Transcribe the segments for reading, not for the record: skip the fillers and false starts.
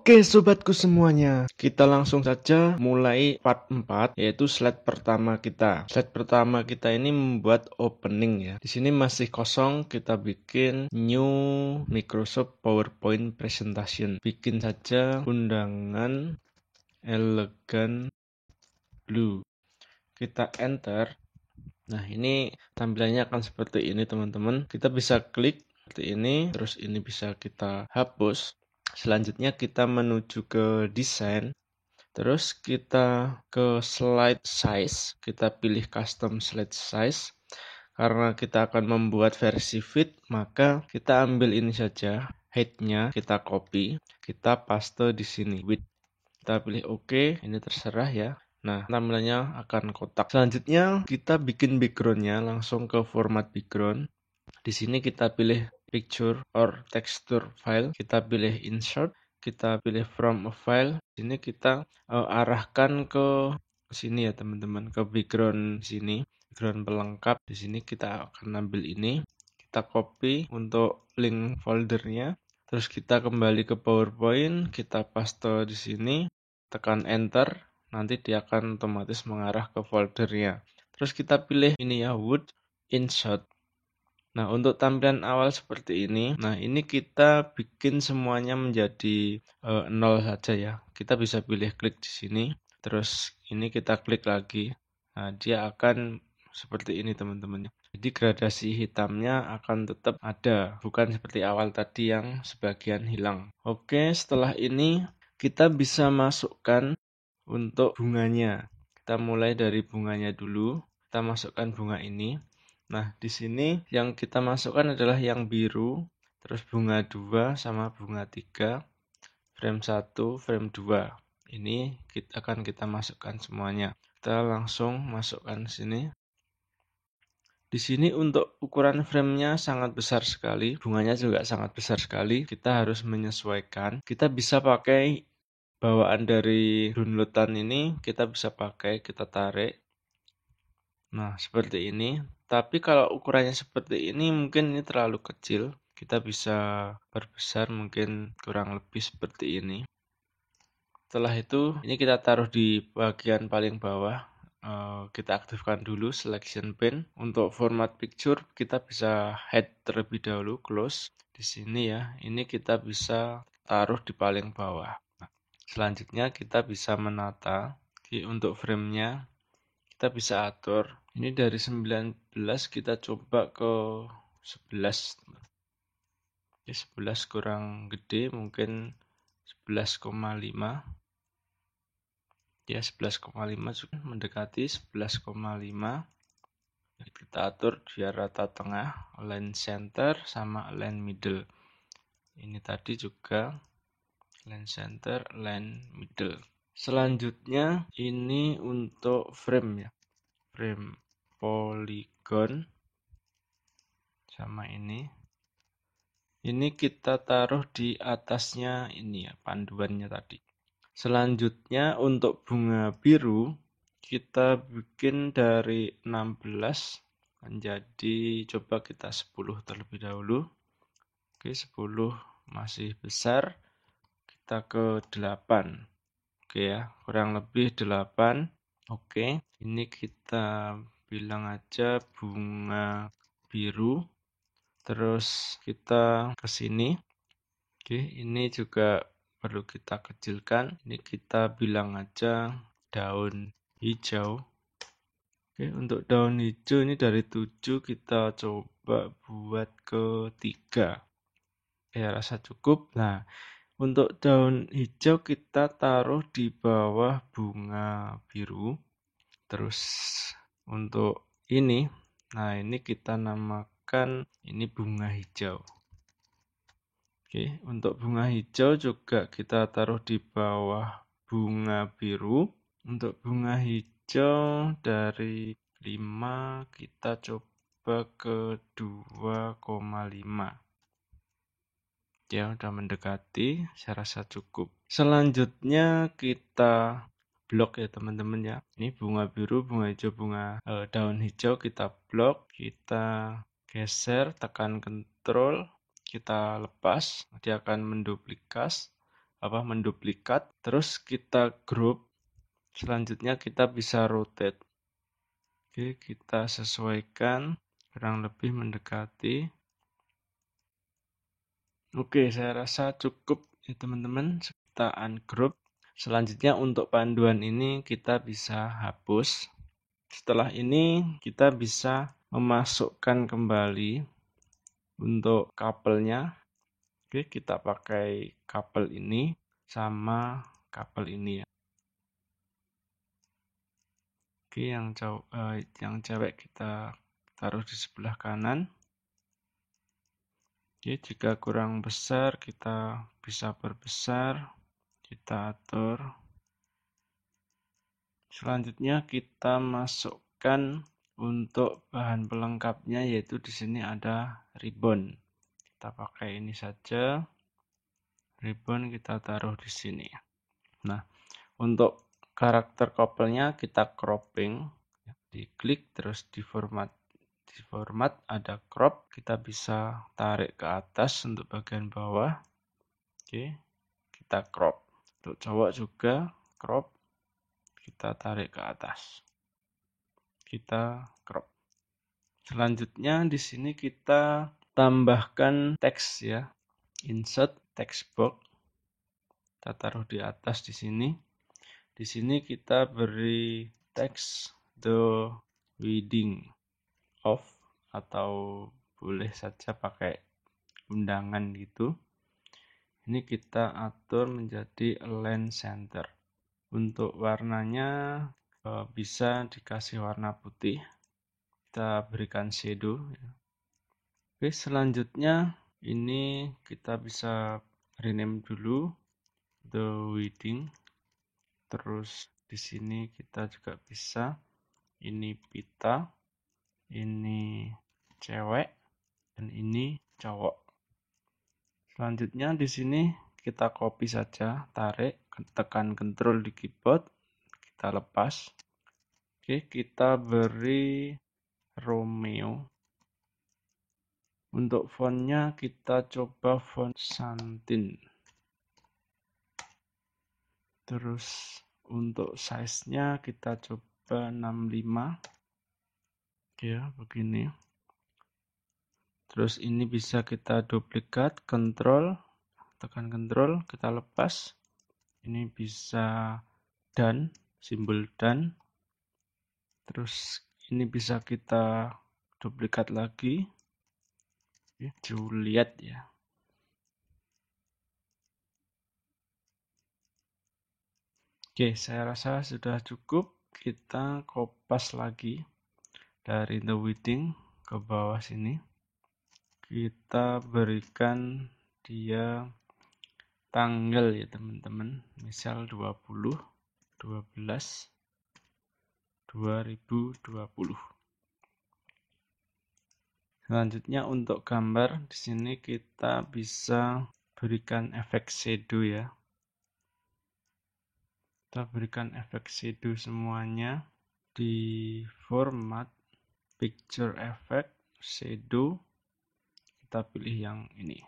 Oke sobatku semuanya, kita langsung saja mulai part 4 yaitu slide pertama kita. Slide pertama kita ini membuat opening ya. Di sini masih kosong, kita bikin new Microsoft PowerPoint presentation. Bikin saja undangan elegan blue. Kita enter. Nah, ini tampilannya akan seperti ini teman-teman. Kita bisa klik seperti ini, terus ini bisa kita hapus. Selanjutnya kita menuju ke desain, terus kita ke slide size, kita pilih custom slide size. Karena kita akan membuat versi feed, maka kita ambil ini saja, height-nya kita copy, kita paste di sini, width. Kita pilih OK, ini terserah ya. Nah, tampilannya akan kotak. Selanjutnya kita bikin background-nya langsung ke format background. Di sini kita pilih picture or texture file, kita pilih insert, kita pilih from a file. Di sini kita arahkan ke sini ya teman-teman, ke background sini, background pelengkap. Di sini kita akan ambil ini, kita copy untuk link foldernya. Terus kita kembali ke PowerPoint, kita paste di sini, tekan enter, nanti dia akan otomatis mengarah ke foldernya. Terus kita pilih ini ya, wood, insert. Nah, untuk tampilan awal seperti ini, nah ini kita bikin semuanya menjadi 0 saja ya. Kita bisa pilih klik di sini, terus ini kita klik lagi. Nah, dia akan seperti ini teman-teman. Jadi gradasi hitamnya akan tetap ada, bukan seperti awal tadi yang sebagian hilang. Oke, setelah ini kita bisa masukkan untuk bunganya. Kita mulai dari bunganya dulu. Kita masukkan bunga ini. Nah, di sini yang kita masukkan adalah yang biru, terus bunga 2 sama bunga 3, frame 1, frame 2. Ini akan kita masukkan semuanya. Kita langsung masukkan sini. Di sini untuk ukuran framenya sangat besar sekali, bunganya juga sangat besar sekali. Kita harus menyesuaikan. Kita bisa pakai bawaan dari downloadan ini, kita bisa pakai, kita tarik. Nah, seperti ini. Tapi kalau ukurannya seperti ini, mungkin ini terlalu kecil. Kita bisa perbesar, mungkin kurang lebih seperti ini. Setelah itu, ini kita taruh di bagian paling bawah. Kita aktifkan dulu selection pane. Untuk format picture, kita bisa hide terlebih dahulu, close. Di sini ya, ini kita bisa taruh di paling bawah. Nah, selanjutnya kita bisa menata. Untuk framenya, kita bisa atur. Ini dari 19 kita coba ke 11. Oke, 11 kurang gede, mungkin 11,5. Ya, 11,5 juga mendekati 11,5. Kita atur biar rata tengah, align center sama align middle. Ini tadi juga align center, align middle. Selanjutnya ini untuk frame ya. Frame polygon sama ini kita taruh di atasnya ini ya, panduannya tadi. Selanjutnya untuk bunga biru kita bikin dari 16 menjadi, coba kita 10 terlebih dahulu. Oke, 10 masih besar, kita ke 8. Oke ya, kurang lebih 8. Oke, ini kita bilang aja bunga biru. Terus kita ke sini. Oke, ini juga perlu kita kecilkan. Ini kita bilang aja daun hijau. Oke, untuk daun hijau ini dari 7 kita coba buat ke 3. Ya, rasa cukup. Nah, untuk daun hijau kita taruh di bawah bunga biru. Terus untuk ini, nah ini kita namakan ini bunga hijau. Oke, untuk bunga hijau juga kita taruh di bawah bunga biru. Untuk bunga hijau dari 5 kita coba ke 2,5. Ya, udah mendekati, saya rasa cukup. Selanjutnya kita blok ya teman-teman ya. Ini bunga biru, bunga hijau, daun hijau kita blok, kita geser, tekan Ctrl, kita lepas, dia akan menduplikas. menduplikat, terus kita group. Selanjutnya kita bisa rotate. Oke, kita sesuaikan kurang lebih mendekati. Oke, saya rasa cukup ya teman-teman. Kita ungroup. Selanjutnya untuk panduan ini kita bisa hapus. Setelah ini kita bisa memasukkan kembali untuk kabelnya. Oke, kita pakai kabel ini sama kabel ini ya. Oke, yang cewek kita taruh di sebelah kanan. Oke, jika kurang besar kita bisa perbesar, kita atur. Selanjutnya kita masukkan untuk bahan pelengkapnya, yaitu di sini ada ribbon. Kita pakai ini saja. Ribbon kita taruh di sini. Nah, untuk karakter couple-nya kita cropping. Diklik terus di format ada crop, kita bisa tarik ke atas untuk bagian bawah. Oke, kita crop. Untuk cowok juga crop, kita tarik ke atas. Kita crop. Selanjutnya di sini kita tambahkan teks ya. Insert text box. Kita taruh di atas di sini. Di sini kita beri teks the wedding of, atau boleh saja pakai undangan gitu. Ini kita atur menjadi align center. Untuk warnanya bisa dikasih warna putih. Kita berikan shadow. Oke, selanjutnya ini kita bisa rename dulu the wedding. Terus di sini kita juga bisa, ini pita, ini cewek, dan ini cowok. Selanjutnya di sini kita copy saja, tarik, tekan Ctrl di keyboard, kita lepas. Oke, kita beri Romeo. Untuk fontnya kita coba font Santin. Terus untuk size-nya kita coba 65. Ya, begini. Terus ini bisa kita duplikat, tekan Ctrl, kita lepas. Ini bisa done, simbol done. Terus ini bisa kita duplikat lagi. Juliet ya. Oke, saya rasa sudah cukup. Kita kopas lagi dari the wedding ke bawah sini. Kita berikan dia tanggal ya teman-teman. Misal 20 12 2020. Selanjutnya untuk gambar di sini kita bisa berikan efek shadow ya. Kita berikan efek shadow semuanya di format picture effect shadow. Kita pilih yang ini.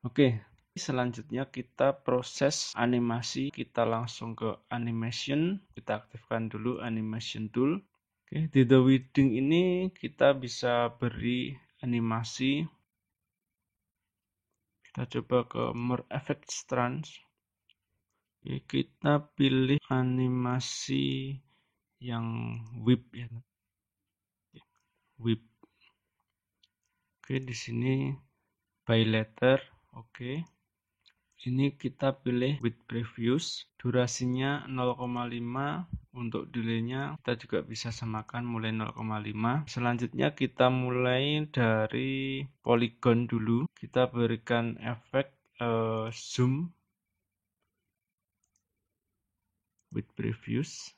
Oke, selanjutnya kita proses animasi. Kita langsung ke animation. Kita aktifkan dulu animation tool. Oke, di the wedding ini kita bisa beri animasi. Kita coba ke more effect strands. Oke, kita pilih animasi yang whip ya. Whip. Oke, di sini by letter. Oke. Ini kita pilih with previous. Durasinya 0,5. Untuk delaynya kita juga bisa samakan mulai 0,5. Selanjutnya kita mulai dari polygon dulu. Kita berikan efek zoom with previous.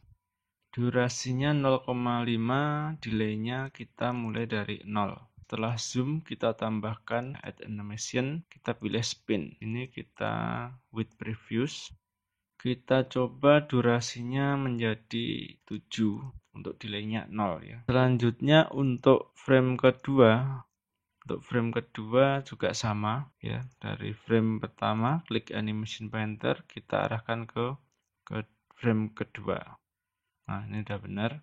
Durasinya 0,5, delaynya kita mulai dari 0. Setelah zoom kita tambahkan add animation, kita pilih spin. Ini kita with previous. Kita coba durasinya menjadi 7, untuk delaynya 0 ya. Selanjutnya untuk frame kedua, Untuk frame kedua juga sama ya. Dari frame pertama klik animation painter, kita arahkan ke frame kedua. Nah, ini udah benar.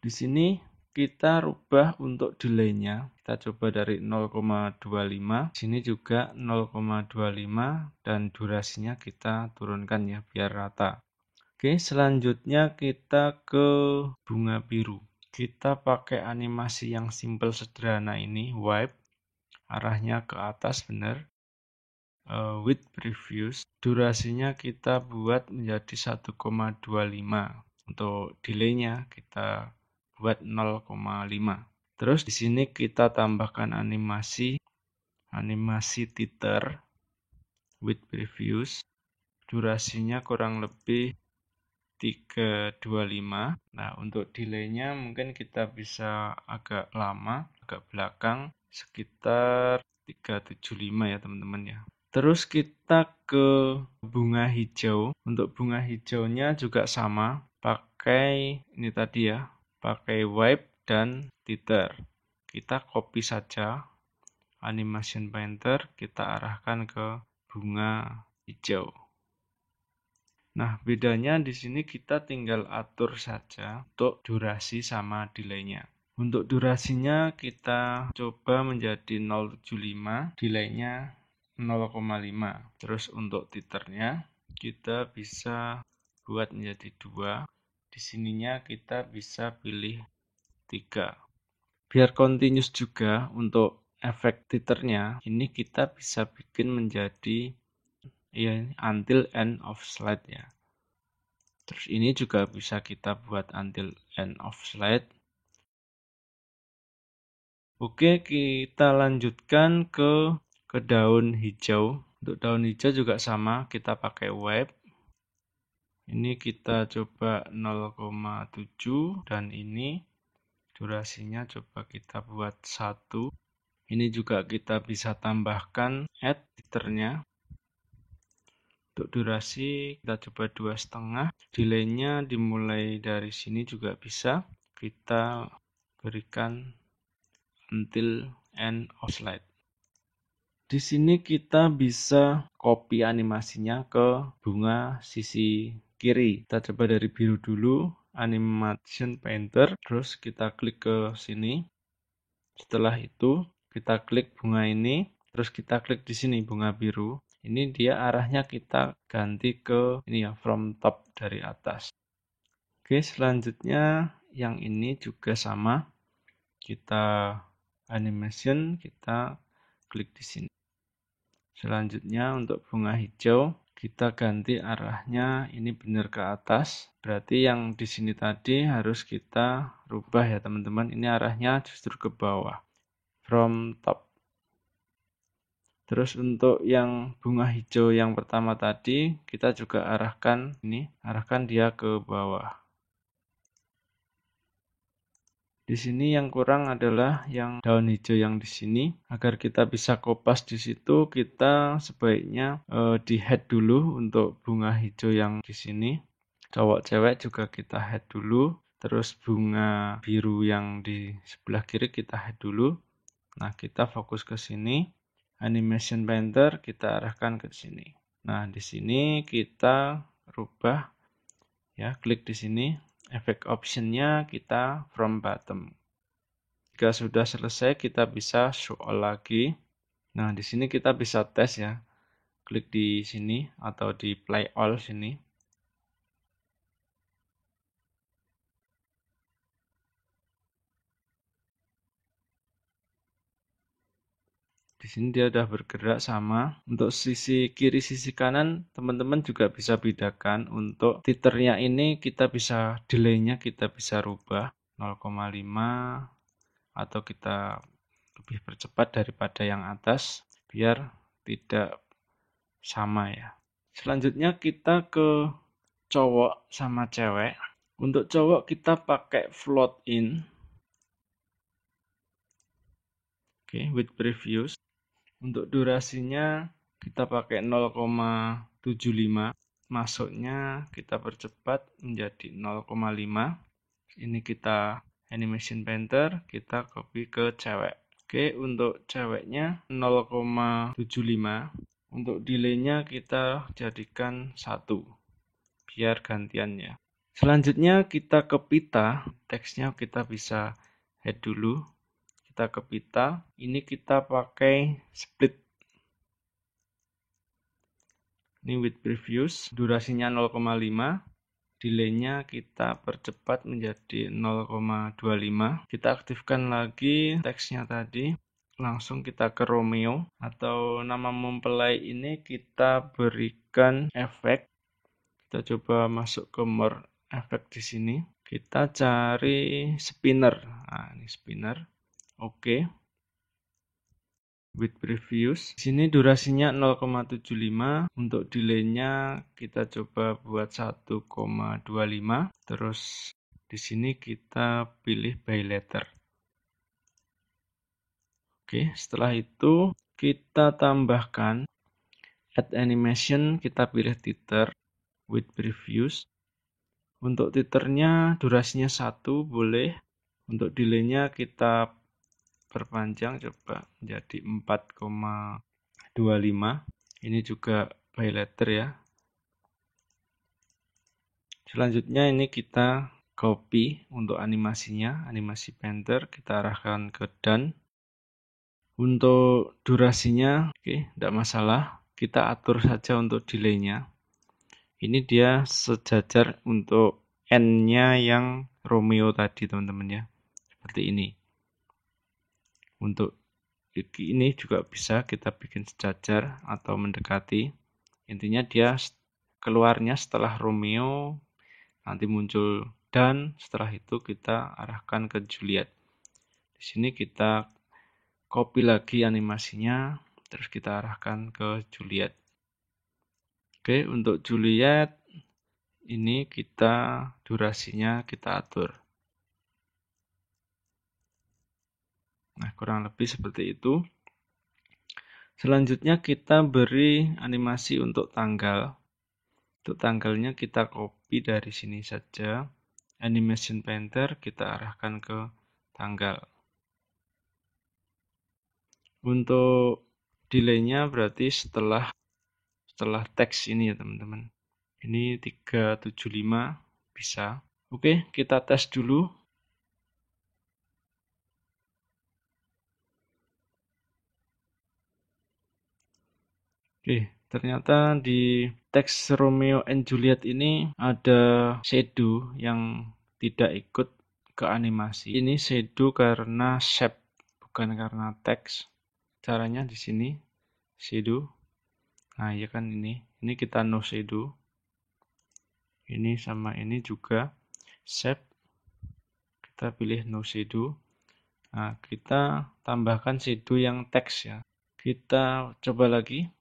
Di sini kita rubah untuk delay-nya. Kita coba dari 0,25. Sini juga 0,25 dan durasinya kita turunkan ya biar rata. Oke, selanjutnya kita ke bunga biru. Kita pakai animasi yang simple sederhana ini, wipe. Arahnya ke atas benar. With previous, durasinya kita buat menjadi 1,25. Untuk delay-nya kita buat 0,5. Terus di sini kita tambahkan animasi teeter with previous. Durasinya kurang lebih 325. Nah, untuk delay-nya mungkin kita bisa agak lama, agak belakang, sekitar 375 ya teman-teman ya. Terus kita ke bunga hijau. Untuk bunga hijaunya juga sama, pakai ini tadi ya, pakai wipe dan teeter. Kita copy saja animation painter, kita arahkan ke bunga hijau. Nah, bedanya di sini kita tinggal atur saja untuk durasi sama delay-nya. Untuk durasinya kita coba menjadi 0,75, delay-nya 0,5. Terus untuk teeternya kita bisa buat menjadi 2. Di sininya kita bisa pilih 3. Biar continuous juga untuk efek teeternya, ini kita bisa bikin menjadi ya until end of slide ya. Terus ini juga bisa kita buat until end of slide. Oke, kita lanjutkan ke daun hijau. Untuk daun hijau juga sama, kita pakai wipe. Ini kita coba 0,7 dan ini durasinya coba kita buat 1. Ini juga kita bisa tambahkan add teeternya. Untuk durasi kita coba 2,5. Delay-nya dimulai dari sini juga bisa. Kita berikan until end of slide. Di sini kita bisa copy animasinya ke bunga sisi kiri. Kita coba dari biru dulu, animation painter, terus kita klik ke sini. Setelah itu kita klik bunga ini, terus kita klik di sini bunga biru. Ini dia arahnya kita ganti ke ini ya, from top dari atas. Oke, selanjutnya yang ini juga sama. Kita animation, kita klik di sini. Selanjutnya untuk bunga hijau, kita ganti arahnya ini benar ke atas. Berarti yang di sini tadi harus kita rubah ya teman-teman. Ini arahnya justru ke bawah. From top. Terus untuk yang bunga hijau yang pertama tadi, kita juga arahkan dia ke bawah. Di sini yang kurang adalah yang daun hijau yang di sini. Agar kita bisa kopas di situ, kita sebaiknya di head dulu untuk bunga hijau yang di sini. Cowok cewek juga kita head dulu. Terus bunga biru yang di sebelah kiri kita head dulu. Nah, kita fokus ke sini. Animation painter kita arahkan ke sini. Nah, di sini kita rubah ya, klik di sini. Efek optionnya kita from bottom. Jika sudah selesai, kita bisa show all lagi. Nah, di sini kita bisa tes ya. Klik di sini atau di play all sini. Di sini dia udah bergerak sama. Untuk sisi kiri, sisi kanan, teman-teman juga bisa bedakan. Untuk teeternya ini kita bisa delay-nya kita bisa rubah 0,5 atau kita lebih percepat daripada yang atas biar tidak sama ya. Selanjutnya kita ke cowok sama cewek. Untuk cowok kita pakai float in. Oke, with previous. Untuk durasinya kita pakai 0,75. Masuknya kita percepat menjadi 0,5. Ini kita animation painter, kita copy ke cewek. Oke, untuk ceweknya 0,75. Untuk delay-nya kita jadikan 1 biar gantiannya. Selanjutnya kita ke pita, teksnya kita bisa head dulu. Kita ke pita, ini kita pakai split. Ini with previews, durasinya 0,5. Delay-nya kita percepat menjadi 0,25. Kita aktifkan lagi teksnya tadi. Langsung kita ke Romeo atau nama mempelai ini kita berikan efek. Kita coba masuk ke more efek di sini. Kita cari spinner. Nah, ini spinner. Oke. With previews. Di sini durasinya 0,75. Untuk delay-nya kita coba buat 1,25. Terus di sini kita pilih by letter. Oke, setelah itu kita tambahkan add animation, kita pilih teeter with previews. Untuk teeternya durasinya 1 boleh. Untuk delay-nya kita perpanjang coba menjadi 4,25. Ini juga by letter ya. Selanjutnya ini kita copy untuk animasinya, animasi painter kita arahkan ke done. Untuk durasinya, oke, tidak masalah. Kita atur saja untuk delay-nya. Ini dia sejajar untuk N-nya yang Romeo tadi, teman-teman ya. Seperti ini. Untuk ini juga bisa kita bikin sejajar atau mendekati. Intinya dia keluarnya setelah Romeo, nanti muncul dan setelah itu kita arahkan ke Juliet. Di sini kita copy lagi animasinya, terus kita arahkan ke Juliet. Oke, untuk Juliet ini kita durasinya kita atur. Nah, kurang lebih seperti itu. Selanjutnya kita beri animasi untuk tanggal. Untuk tanggalnya kita copy dari sini saja. Animation Painter kita arahkan ke tanggal. Untuk delay-nya berarti setelah teks ini ya teman-teman. Ini 375 bisa. Oke, kita tes dulu. Oke, ternyata di teks Romeo and Juliet ini ada shadow yang tidak ikut ke animasi. Ini shadow karena shape, bukan karena teks. Caranya di sini shadow. Nah, ya kan ini kita no shadow. Ini sama ini juga shape. Kita pilih no shadow. Nah, kita tambahkan shadow yang teks ya. Kita coba lagi.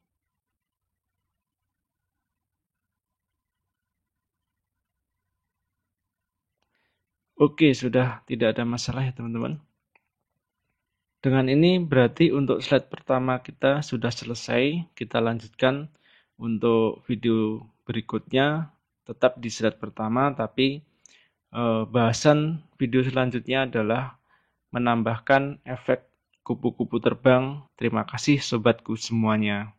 Oke, sudah tidak ada masalah ya teman-teman. Dengan ini berarti untuk slide pertama kita sudah selesai. Kita lanjutkan untuk video berikutnya tetap di slide pertama, tapi bahasan video selanjutnya adalah menambahkan efek kupu-kupu terbang. Terima kasih sobatku semuanya.